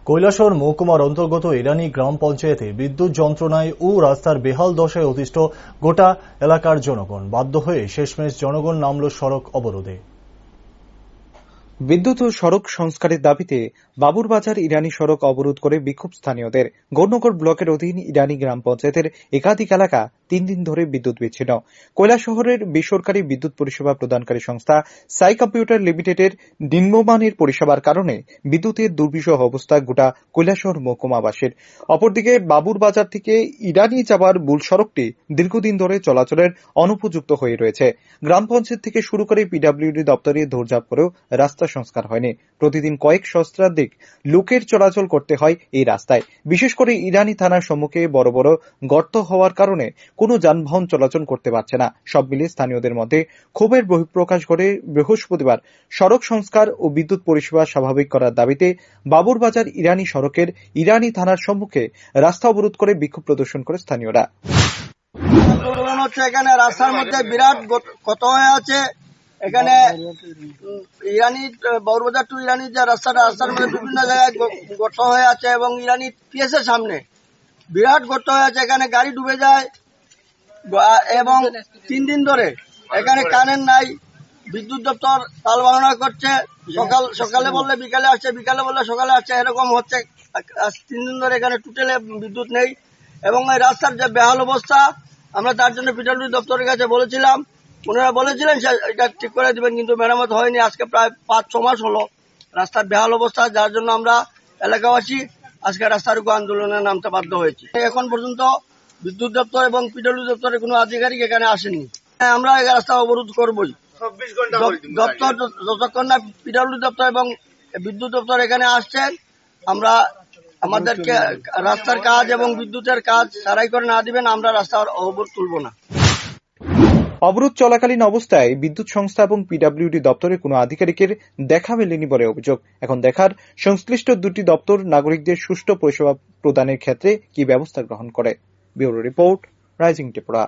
কৈলাসহর মহকুমার অন্তর্গত ইরানি গ্রাম পঞ্চায়েতে বিদ্যুৎ যন্ত্রণায় ও রাস্তার বেহাল দশায় অতিষ্ঠ গোটা এলাকার জনগণ। বাধ্য হয়ে শেষমেশ জনগণ নামল সড়ক অবরোধে। বিদ্যুৎ ও সড়ক সংস্কারের দাবিতে বাবুরবাজার ইরানি সড়ক অবরোধ করে বিক্ষোভ স্থানীয়দের। গৌরনগর ব্লকের অধীন ইরানি গ্রাম পঞ্চায়েতের একাধিক এলাকা 3 দিন ধরে বিদ্যুৎ বিচ্ছিন্ন। কৈলাসহরের বেসরকারি বিদ্যুৎ পরিষেবা প্রদানকারী সংস্থা সাই কম্পিউটার লিমিটেডের নিম্নমানের পরিষেবার কারণে বিদ্যুতের দুর্বিষহ অবস্থা গোটা কৈলাসহর মহকুমাবাসীর। অপরদিকে বাবুরবাজার থেকে ইরানি যাওয়ার মূল সড়কটি দীর্ঘদিন ধরে চলাচলের অনুপযুক্ত হয়ে রয়েছে। গ্রাম পঞ্চায়েত থেকে শুরু করে পিডব্লিউডি দপ্তরে দৌড়ঝাঁপ করেও রাস্তা সংস্কার হয়নি। প্রতিদিন কয়েক সহস্রাধিক লোকের চলাচল করতে হয় এই রাস্তায়। বিশেষ করে ইরানি থানার সম্মুখে বড় বড় গর্ত হওয়ার কারণে কোনো যানবাহন চলাচল করতে পারছে না। সব মিলিয়ে স্থানীয়দের মধ্যে ক্ষোভের বহিঃপ্রকাশ ঘটে। বৃহস্পতিবার সড়ক সংস্কার ও বিদ্যুৎ পরিষেবা স্বাভাবিক করার দাবিতে বাবুরবাজার ইরানি সড়কের ইরানি থানার সম্মুখে রাস্তা অবরোধ করে বিক্ষোভ প্রদর্শন করে স্থানীয়রা। এখানে রাস্তার মধ্যে বিরাট ক্ষত হয়ে আছে। এখানে ইরানি বাবুরবাজার টু ইরানি যে রাস্তার মধ্যে বিভিন্ন জায়গায় গর্ত হয়ে আছে এবং ইরানি পিএসের সামনে বিরাট গর্ত হয়ে আছে। এখানে গাড়ি ডুবে যায় এবং 3 দিন ধরে এখানে কারেন্ট নাই। বিদ্যুৎ দপ্তর তাল বাহানা করছে, সকালে বললে বিকালে আসছে, বিকালে বললে সকালে আসছে, এরকম হচ্ছে। 3 দিন ধরে এখানে টোটালে বিদ্যুৎ নেই এবং এই রাস্তার যে বেহাল অবস্থা, আমরা তার জন্য পিডব্লিউডি দপ্তরের কাছে বলেছিলাম। ওনারা বলেছিলেন এটা ঠিক করে দিবেন, কিন্তু মেরামত হয়নি। আজকে প্রায় 5-6 মাস হলো রাস্তার বেহাল অবস্থা, যার জন্য আমরা এলাকাবাসী আজকে রাস্তার উপর আন্দোলনে নামতে বাধ্য হয়েছি। এখন পর্যন্ত বিদ্যুৎ দপ্তর এবং পিডব্লিউডি দপ্তরের কোনো আধিকারিক এখানে আসেননি। আমরা এই রাস্তা অবরোধ করবই দপ্তর যতক্ষণ না পিডব্লিউডি দপ্তর এবং বিদ্যুৎ দপ্তর এখানে আসছেন। আমরা আমাদেরকে রাস্তার কাজ এবং বিদ্যুতের কাজ সারাই করে না দিবেন, আমরা রাস্তার অবরোধ তুলব না। অবরোধ চলাকালীন অবস্থায় বিদ্যুৎ সংস্থা এবং পিডব্লিউডি দপ্তরের কোনো আধিকারিকের দেখা মেলেনি বলে অভিযোগ। এখন দেখার সংশ্লিষ্ট দুটি দপ্তর নাগরিকদের সুষ্ঠু পরিষেবা প্রদানের ক্ষেত্রে কি ব্যবস্থা গ্রহণ করে। Bureau report, rising Tripura.